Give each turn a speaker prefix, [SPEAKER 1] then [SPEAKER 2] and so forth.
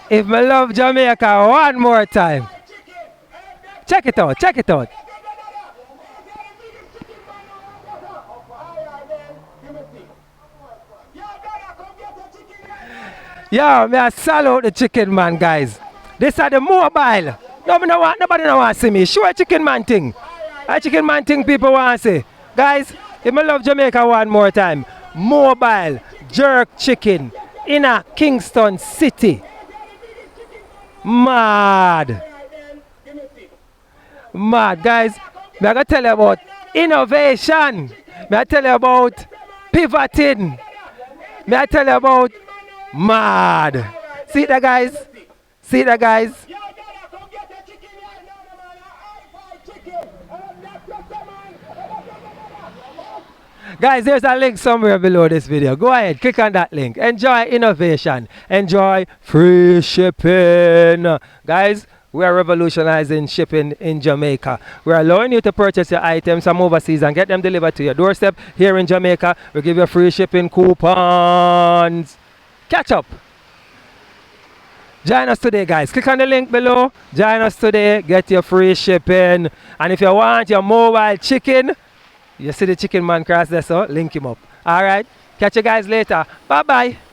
[SPEAKER 1] If me love Jamaica one more time. Check it out, check it out. Yo, me I salute the chicken man, guys. This are the mobile. No, me no want, nobody no want to see me. Show a chicken man thing. A chicken man thing people want to see. Guys, if me love Jamaica one more time, mobile jerk chicken in a Kingston City. Mad. Mad, guys. Me I gonna tell you about innovation. Me I tell you about pivoting. Me I tell you about mad. See that, guys? See that, guys? Guys, there's a link somewhere below this video. Go ahead, click on that link. Enjoy innovation. Enjoy free shipping. Guys, we are revolutionizing shipping in Jamaica. We are allowing you to purchase your items from overseas and get them delivered to your doorstep here in Jamaica. We give you free shipping coupons. Catch up. Join us today, guys. Click on the link below. Join us today. Get your free shipping. And if you want your mobile chicken, you see the chicken man cross there, so link him up. All right. Catch you guys later. Bye-bye.